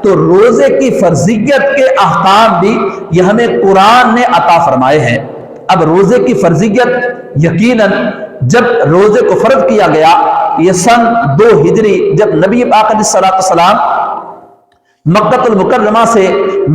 تو روزے کی فرضیت کے احکام بھی یہ ہمیں قرآن نے عطا فرمائے ہیں۔ اب روزے کی فرضیت یقیناً جب روزے کو فرض کیا گیا، یہ سن 2 ہجری جب نبی پاک علیہ السلام مکہ المکرمہ سے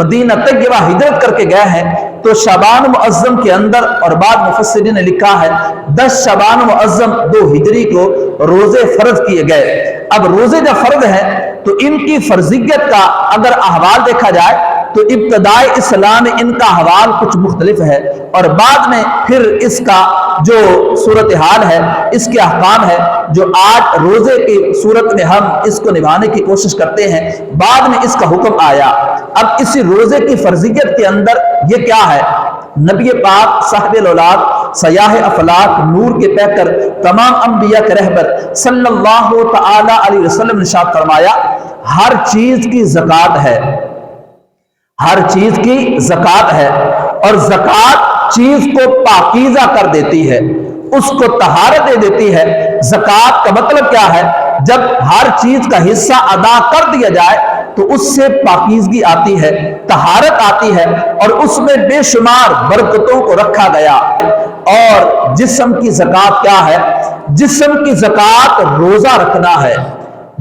مدینہ طیبہ ہجرت کر کے گئے ہیں، تو شعبان معظم کے اندر، اور بعد مفسرین نے لکھا ہے 10 شعبان معظم 2 ہجری کو روزے فرض کیے گئے۔ اب روزے جب فرض ہیں تو ان کی فرضیت کا اگر احوال دیکھا جائے تو ابتدائی اسلام میں ان کا احوال کچھ مختلف ہے، اور بعد میں پھر اس کا جو صورتحال ہے، اس کے احکام ہے جو آج روزے کی صورت میں ہم اس کو نبھانے کی کوشش کرتے ہیں، بعد میں اس کا حکم آیا۔ اب اسی روزے کی فرضیت کے اندر یہ کیا ہے؟ نبی پاک صاحب الاولاد سیاح افلاک نور کے پیکر تمام انبیاء کے رہبر صلی اللہ تعالی علیہ وسلم نے ارشاد فرمایا، ہر چیز کی زکوٰۃ ہے، ہر چیز کی زکوٰۃ ہے، اور زکوٰۃ چیز کو پاکیزہ کر دیتی ہے، اس کو طہارت دے دیتی ہے۔ زکوٰۃ کا مطلب کیا ہے؟ جب ہر چیز کا حصہ ادا کر دیا جائے تو اس سے پاکیزگی آتی ہے، طہارت آتی ہے، اور اس میں بے شمار برکتوں کو رکھا گیا۔ اور جسم کی زکوٰۃ کیا ہے؟ جسم کی زکوٰۃ روزہ رکھنا ہے۔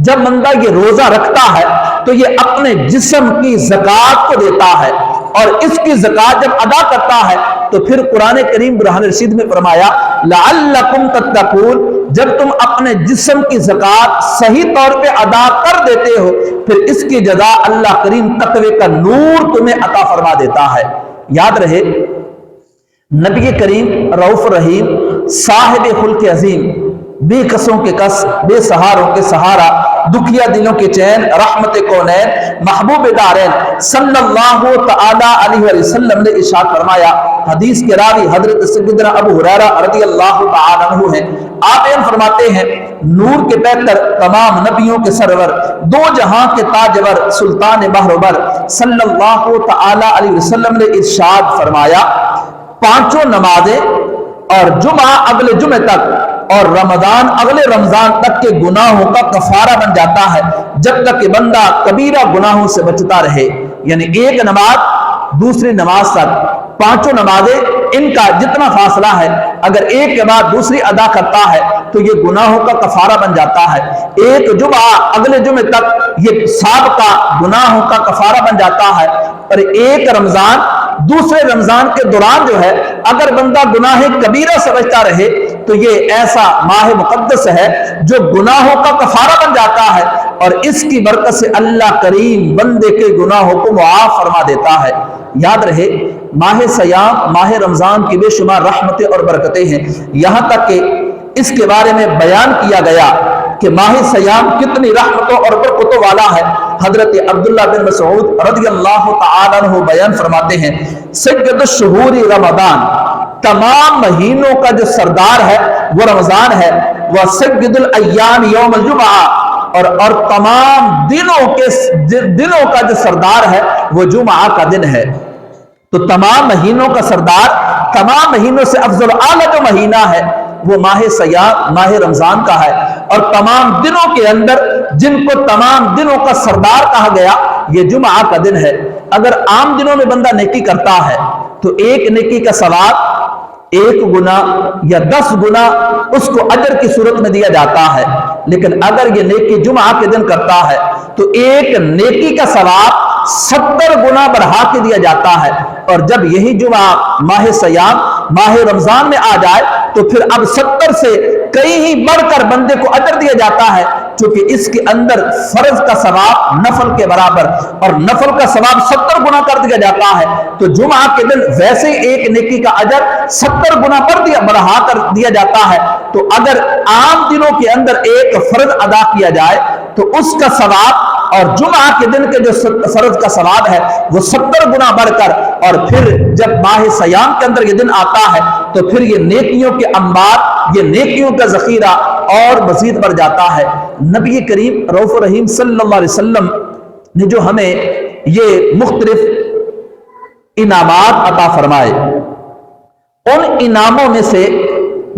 جب بندہ یہ روزہ رکھتا ہے تو یہ اپنے جسم کی زکوٰۃ کو دیتا ہے، اور اس کی زکوٰۃ جب ادا کرتا ہے تو پھر قرآن کریم برہان رشید میں فرمایا لعلکم تتقون، جب تم اپنے جسم کی زکوٰۃ صحیح طور پہ ادا کر دیتے ہو پھر اس کی جزا اللہ کریم تقوی کا نور تمہیں عطا فرما دیتا ہے۔ یاد رہے نبی کریم رؤوف رحیم، صاحب خلق عظیم، بے کسوں کے کس، بے سہاروں کے سہارا، دکھیا دلوں کے چین، رحمت کونین، محبوب دارین صلی اللہ تعالی علیہ وسلم نے ارشاد فرمایا، حدیث کے راوی حضرت سیدنا ابو ہریرہ رضی اللہ تعالی عنہ ہیں، آپ فرماتے ہیں نور کے پیکر تمام نبیوں کے سرور، 2 جہاں کے تاجور، سلطان بحر صلی اللہ تعالی علیہ وسلم نے ارشاد فرمایا، 5 نمازیں اور جمعہ اگلے جمعے تک اور رمضان اگلے رمضان تک کے گناہوں کا کفارہ بن جاتا ہے، جب تک کہ بندہ کبیرہ گناہوں سے بچتا رہے۔ یعنی ایک نماز دوسری نماز تک، 5 نمازیں ان کا جتنا فاصلہ ہے، اگر ایک کے بعد دوسری ادا کرتا ہے تو یہ گناہوں کا کفارہ بن جاتا ہے۔ ایک جمعہ اگلے جمعے تک یہ سابقہ گناہوں کا کفارہ بن جاتا ہے، اور ایک رمضان دوسرے رمضان کے دوران جو ہے اگر بندہ گناہ کبیرہ سے بچتا رہے تو یہ ایسا ماہ مقدس ہے جو گناہوں کا کفارہ بن جاتا ہے، اور اس کی برکت سے اللہ کریم بندے کے گناہوں کو معاف فرما دیتا ہے۔ یاد رہے ماہ سیام، ماہ رمضان کی بے شمار رحمتیں اور برکتیں ہیں، یہاں تک کہ اس کے بارے میں بیان کیا گیا کہ ماہ سیام کتنی رحمتوں اور برکتوں والا ہے۔ حضرت عبداللہ بن مسعود رضی اللہ تعالی عنہ بیان فرماتے ہیں، سید الشہور رمضان، تمام مہینوں کا جو سردار ہے وہ رمضان ہے، وہ سید الایام یوم الجمعہ، اور تمام دنوں کا جو سردار ہے وہ جمعہ کا دن ہے۔ تو تمام مہینوں کا سردار، تمام مہینوں سے افضل اعلیٰ جو مہینہ ہے وہ ماہ سیام، ماہ رمضان کا ہے، اور تمام دنوں کے اندر جن کو تمام دنوں کا سردار کہا گیا یہ جمعہ کا دن ہے۔ اگر عام دنوں میں بندہ نیکی کرتا ہے تو ایک نیکی کا ثواب 1 گنا یا 10 گنا اس کو اجر کی صورت میں دیا جاتا ہے، لیکن اگر یہ نیکی جمعہ کے دن کرتا ہے تو ایک نیکی کا ثواب 70 گنا بڑھا کے دیا جاتا ہے۔ اور جب یہی جمعہ ماہ سیام، ماہ رمضان میں آ جائے تو پھر اب 70 سے کئی ہی بڑھ کر بندے کو اجر دیا جاتا ہے، چونکہ اس کے اندر فرض کا ثواب نفل کے برابر اور نفل کا ثواب 70 گنا کر دیا جاتا ہے۔ تو جمعہ کے دن ویسے ایک نیکی کا اجر 70 گنا بڑھا کر دیا جاتا ہے، تو اگر عام دنوں کے اندر ایک فرض ادا کیا جائے تو اس کا ثواب اور جمعہ کے دن کے جو فرض کا ثواب ہے وہ 70 گنا بڑھ کر، اور پھر جب ماہ سیام کے اندر یہ دن آتا ہے تو پھر یہ نیکیوں کے انبار، یہ نیکیوں کا ذخیرہ اور مزید بڑھ جاتا ہے۔ نبی کریم رؤوف رحیم صلی اللہ علیہ وسلم نے جو ہمیں یہ مختلف انعامات عطا فرمائے، ان انعاموں میں سے